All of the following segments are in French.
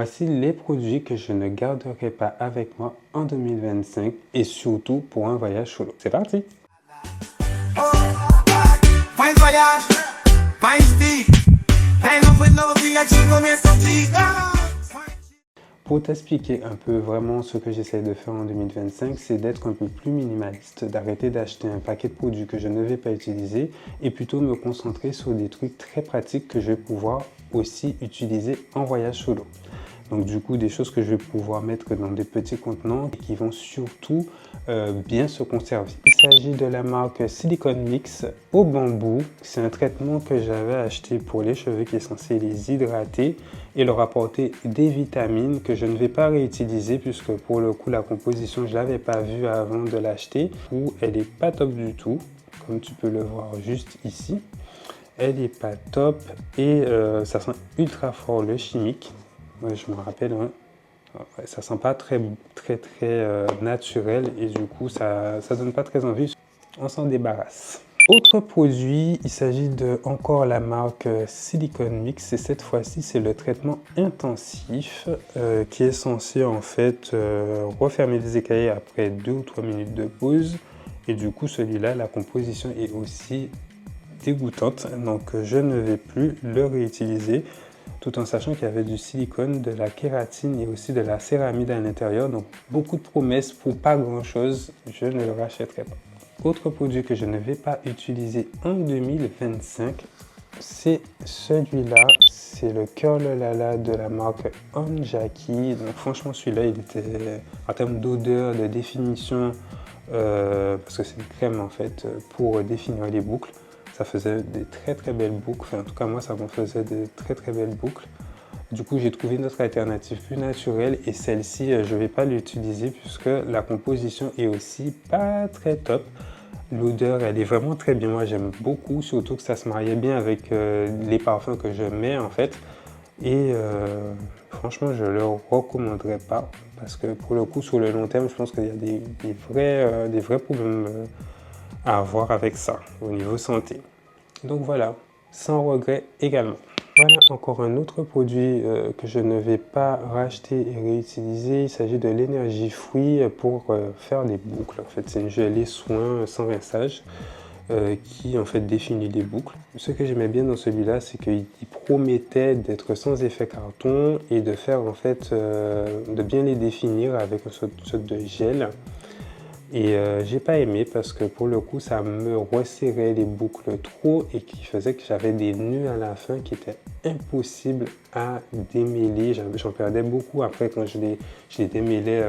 Voici les produits que je ne garderai pas avec moi en 2025 et surtout pour un voyage solo. C'est parti! Pour t'expliquer un peu vraiment ce que j'essaie de faire en 2025, c'est d'être un peu plus minimaliste, d'arrêter d'acheter un paquet de produits que je ne vais pas utiliser et plutôt me concentrer sur des trucs très pratiques que je vais pouvoir aussi utiliser en voyage solo. Donc du coup, des choses que je vais pouvoir mettre dans des petits contenants et qui vont surtout bien se conserver. Il s'agit de la marque Silicone Mix au bambou. C'est un traitement que j'avais acheté pour les cheveux qui est censé les hydrater et leur apporter des vitamines que je ne vais pas réutiliser puisque pour le coup, la composition, je ne l'avais pas vue avant de l'acheter. Ou elle n'est pas top du tout, comme tu peux le voir juste ici. Elle n'est pas top et ça sent ultra fort le chimique. Ouais, je me rappelle, hein. Ouais, ça sent pas très naturel et du coup ça donne pas très envie. On s'en débarrasse. Autre produit, il s'agit de encore la marque Silicone Mix et cette fois-ci c'est le traitement intensif qui est censé en fait refermer les écailles après 2 ou 3 minutes de pause et du coup celui-là la composition est aussi dégoûtante donc je ne vais plus le réutiliser. Tout en sachant qu'il y avait du silicone, de la kératine et aussi de la céramide à l'intérieur. Donc beaucoup de promesses pour pas grand chose, je ne le rachèterai pas. Autre produit que je ne vais pas utiliser en 2025, c'est celui-là. C'est le Curl Lala de la marque Onjaki. Donc franchement celui-là, il était en termes d'odeur, de définition, parce que c'est une crème en fait pour définir les boucles. Ça faisait des très belles boucles, enfin, en tout cas moi ça me faisait de très belles boucles. Du coup j'ai trouvé une autre alternative plus naturelle et celle-ci je ne vais pas l'utiliser puisque la composition est aussi pas très top. L'odeur elle est vraiment très bien, moi j'aime beaucoup, surtout que ça se mariait bien avec les parfums que je mets en fait. Et franchement je ne le recommanderais pas parce que pour le coup sur le long terme je pense qu'il y a des vrais problèmes à avoir avec ça au niveau santé. Donc voilà, sans regret également. Voilà encore un autre produit que je ne vais pas racheter et réutiliser. Il s'agit de l'énergie fruit pour faire des boucles. En fait, c'est une gelée soin sans rinçage qui en fait définit les boucles. Ce que j'aimais bien dans celui-là, c'est qu'il promettait d'être sans effet carton et de faire en fait de bien les définir avec une sorte de gel. Et j'ai pas aimé parce que pour le coup ça me resserrait les boucles trop et qui faisait que j'avais des nœuds à la fin qui étaient impossibles à démêler. J'en perdais beaucoup après quand je les démêlais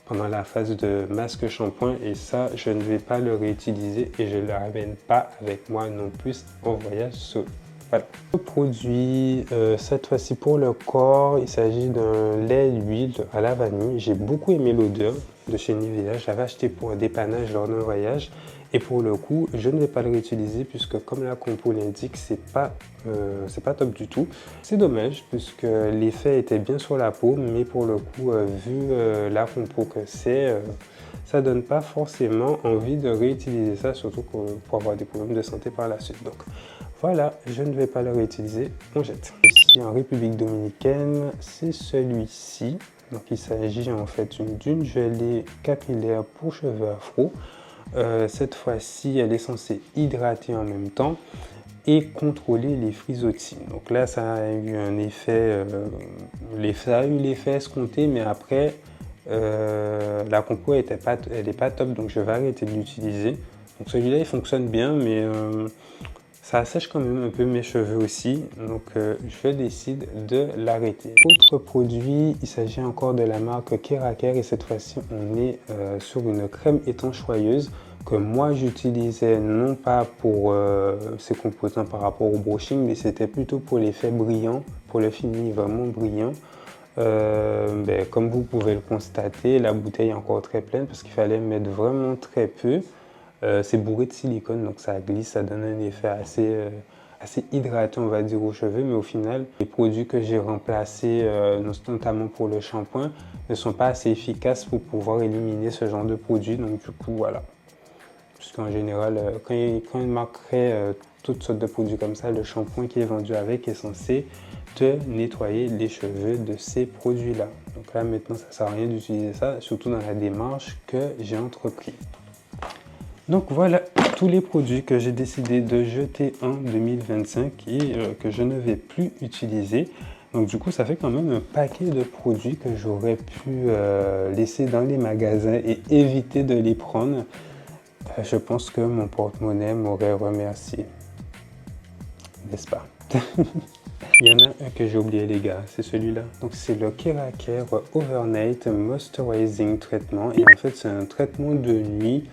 pendant la phase de masque shampoing et ça je ne vais pas le réutiliser et je ne le ramène pas avec moi non plus en voyage solo. Voilà. Le produit, cette fois-ci pour le corps, il s'agit d'un lait d'huile à la vanille. J'ai beaucoup aimé l'odeur de chez Nivea. Je l'avais acheté pour un dépannage lors d'un voyage. Et pour le coup, je ne vais pas le réutiliser puisque comme la compo l'indique, c'est pas top du tout. C'est dommage puisque l'effet était bien sur la peau, mais pour le coup, vu la compo que c'est, ça donne pas forcément envie de réutiliser ça, surtout pour avoir des problèmes de santé par la suite. Donc voilà, je ne vais pas le réutiliser, on jette. Ici en République dominicaine, c'est celui-ci. Donc il s'agit en fait d'une gelée capillaire pour cheveux afro. Cette fois-ci, elle est censée hydrater en même temps et contrôler les frisottis. Donc là, ça a eu un effet, ça a eu l'effet escompté, mais après, la compo elle n'est pas top, donc je vais arrêter de l'utiliser. Donc celui-là, il fonctionne bien, mais ça assèche quand même un peu mes cheveux aussi, donc je décide de l'arrêter. Autre produit, il s'agit encore de la marque Keraker et cette fois-ci on est sur une crème étanchoyeuse que moi j'utilisais non pas pour ses composants par rapport au brushing, mais c'était plutôt pour l'effet brillant, pour le fini vraiment brillant. Comme vous pouvez le constater, la bouteille est encore très pleine parce qu'il fallait mettre vraiment très peu. C'est bourré de silicone, donc ça glisse, ça donne un effet assez hydratant, on va dire, aux cheveux. Mais au final, les produits que j'ai remplacés, notamment pour le shampoing, ne sont pas assez efficaces pour pouvoir éliminer ce genre de produit. Donc du coup, voilà. Puisqu'en général, quand une marque crée toutes sortes de produits comme ça. Le shampoing qui est vendu avec est censé te nettoyer les cheveux de ces produits-là. Donc là, maintenant, ça ne sert à rien d'utiliser ça, surtout dans la démarche que j'ai entrepris. Donc voilà tous les produits que j'ai décidé de jeter en 2025 et que je ne vais plus utiliser. Donc du coup, ça fait quand même un paquet de produits que j'aurais pu laisser dans les magasins et éviter de les prendre. Je pense que mon porte-monnaie m'aurait remercié. N'est-ce pas? Il y en a un que j'ai oublié les gars, c'est celui-là. Donc c'est le Keracare Overnight Moisturizing Treatment. Et en fait, c'est un traitement de nuit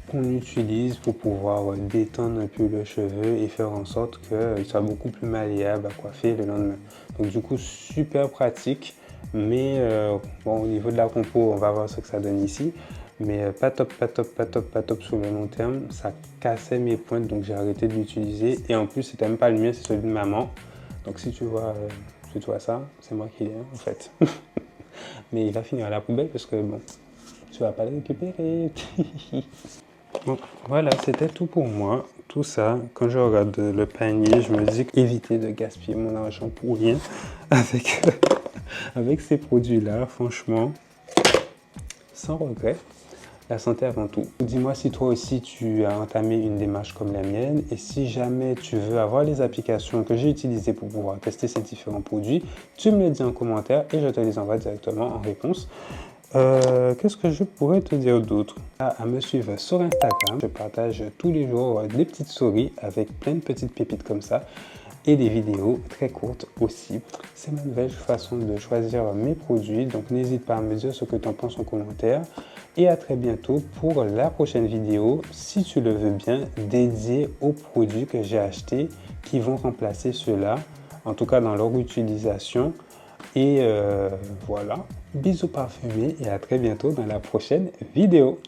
qu'on utilise pour pouvoir détendre un peu le cheveu et faire en sorte qu'il soit beaucoup plus malléable à coiffer le lendemain. Donc du coup, super pratique, mais bon, au niveau de la compo, on va voir ce que ça donne ici. Mais pas top, pas top, pas top, pas top sur le long terme. Ça cassait mes pointes, donc j'ai arrêté de l'utiliser. Et en plus, c'était même pas le mien, c'est celui de maman. Donc si tu vois ça, c'est moi qui l'ai en fait. Mais il va finir à la poubelle parce que bon, tu vas pas le récupérer. Bon, voilà, c'était tout pour moi. Tout ça, quand je regarde le panier, je me dis éviter de gaspiller mon argent pour rien avec ces produits-là, franchement, sans regret. La santé avant tout. Dis-moi si toi aussi tu as entamé une démarche comme la mienne et si jamais tu veux avoir les applications que j'ai utilisées pour pouvoir tester ces différents produits, tu me les dis en commentaire et je te les envoie directement en réponse. Qu'est-ce que je pourrais te dire d'autre? À me suivre sur Instagram, je partage tous les jours des petites stories avec plein de petites pépites comme ça et des vidéos très courtes aussi. C'est ma nouvelle façon de choisir mes produits, donc n'hésite pas à me dire ce que tu en penses en commentaire et à très bientôt pour la prochaine vidéo, si tu le veux bien, dédiée aux produits que j'ai achetés qui vont remplacer ceux-là, en tout cas dans leur utilisation. Et voilà, bisous parfumés et à très bientôt dans la prochaine vidéo.